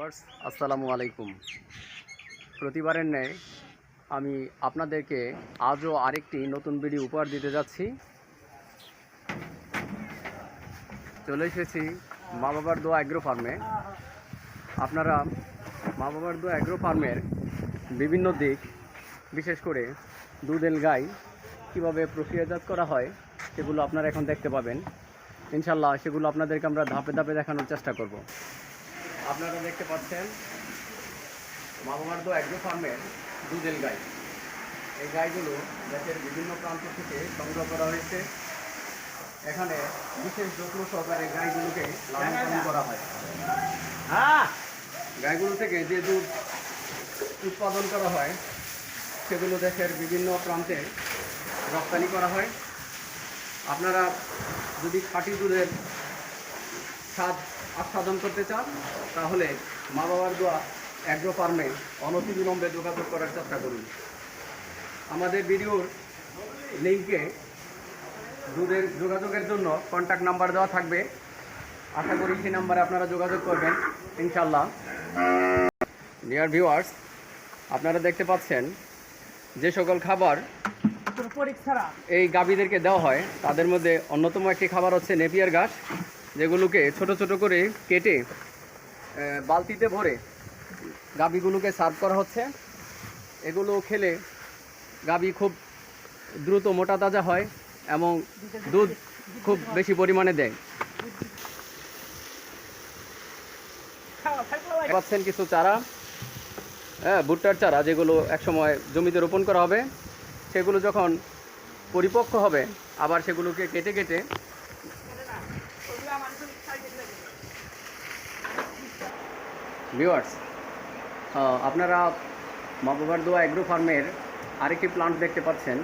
Viewers আসসালামু আলাইকুম। প্রতিবারের ন্যায় আমি আপনাদেরকে আজও আরেকটি নতুন ভিডিও উপহার দিতে যাচ্ছি। চলে এসেছি মা বাবার দোয়া অ্যাগ্রো ফার্মে। আপনারা মা বাবার দোয়া অ্যাগ্রো ফার্মের বিভিন্ন দিক, বিশেষ করে দুধেল গাই কীভাবে প্রক্রিয়াজাত করা হয় সেগুলো আপনারা এখন দেখতে পাবেন। ইনশাল্লাহ সেগুলো আপনাদেরকে আমরা ধাপে ধাপে দেখানোর চেষ্টা করব। আপনারা দেখতে পাচ্ছেন মা বাবার দোয়া অ্যাগ্রো ফার্মের দুধেল গাই। এই গাইগুলো দেশের বিভিন্ন প্রান্ত থেকে সংগ্রহ করা হয়েছে। এখানে বিশেষ যত্ন সহকারে গাইগুলোকে লালন পালন করা হয়। গাইগুলো থেকে যে দুধ উৎপাদন করা হয় সেগুলো দেশের বিভিন্ন প্রান্তে রপ্তানি করা হয়। আপনারা যদি খাঁটি দুধের স্বাদ আস্বাদন করতে চান তাহলে মা বাবার দোয়া অ্যাগ্রো ফার্মে অনতিবিলম্বে যোগাযোগ করার চেষ্টা করুন। আমাদের ভিডিওর লিঙ্কে দুধের যোগাযোগের জন্য কন্ট্যাক্ট নাম্বার দেওয়া থাকবে। আশা করি সেই নাম্বারে আপনারা যোগাযোগ করবেন ইনশাল্লাহ। ডিয়ার ভিউয়ার্স, আপনারা দেখতে পাচ্ছেন যে সকল খাবার এই গাভীদেরকে দেওয়া হয় তাদের মধ্যে অন্যতম একটি খাবার হচ্ছে নেপিয়ার ঘাস, যেগুলোকে ছোট ছোট করে কেটে বালতিতে ভরে গাভীগুলোকে সার্ভ করা হচ্ছে। এগুলো খেলে গাভী খুব দ্রুত মোটা তাজা হয় এবং দুধ খুব বেশি পরিমাণে দেয়। পাচ্ছেন কিছু চারা, ভুট্টার চারা, যেগুলো একসময় জমিতে রোপণ করা হবে। সেগুলো যখন পরিপক্ক হবে আবার সেগুলোকে কেটে কেটে ভিউয়ার্স, আপনারা মা বাবার দোয়া অ্যাগ্রো ফার্মের আরেকটি প্লান্ট দেখতে পাচ্ছেন।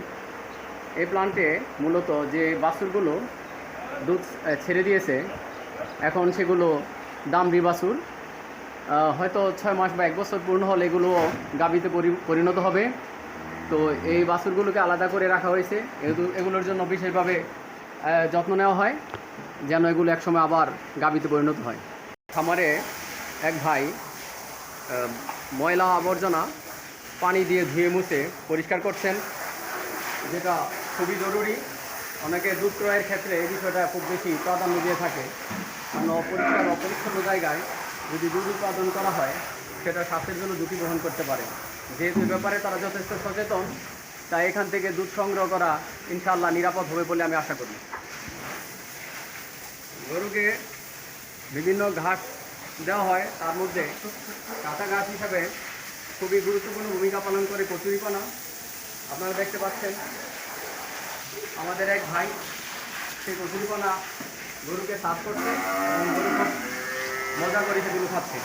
এই প্লান্টে মূলত যে বাছুরগুলো দুধ ছেড়ে দিয়েছে, এখন সেগুলো দামড়ি বাছুর। হয়তো 6 মাস বা 1 বছর পূর্ণ হলে এগুলো গাভীতে পরিণত হবে। তো এই বাছুরগুলোকে আলাদা করে রাখা হয়েছে। এগুলোর জন্য বিশেষভাবে যত্ন নেওয়া হয় যেন এগুলো একসময় আবার গাভীতে পরিণত হয়। খামারে এক ভাই ময়লা আবর্জনা পানি দিয়ে ধুয়ে মুছে পরিষ্কার করছেন, যেটা খুবই জরুরি। অনেকে দুধ ক্রয়ের ক্ষেত্রে এই বিষয়টা খুব বেশি প্রাধান্য দিয়ে থাকে, কারণ অপরিষ্কার অপরিচ্ছন্ন জায়গায় যদি দুধ উৎপাদন করা হয় সেটা স্বাস্থ্যের জন্য ঝুঁকি বহন করতে পারে। যেহেতু এ ব্যাপারে তারা যথেষ্ট সচেতন, তাই এখান থেকে দুধ সংগ্রহ করা ইনশাআল্লাহ নিরাপদ হবে বলে আমি আশা করি। গরুকে বিভিন্ন ঘাস দেওয়া হয়, তার মধ্যে কাঁচা ঘাস হিসাবে খুবই গুরুত্বপূর্ণ ভূমিকা পালন করে কচুরিপানা। আপনারা দেখতে পাচ্ছেন আমাদের এক ভাই সেই কচুরিপানা গরুকে সাফ করছে এবং গরু খুব মজা করে সেগুলো খাচ্ছে।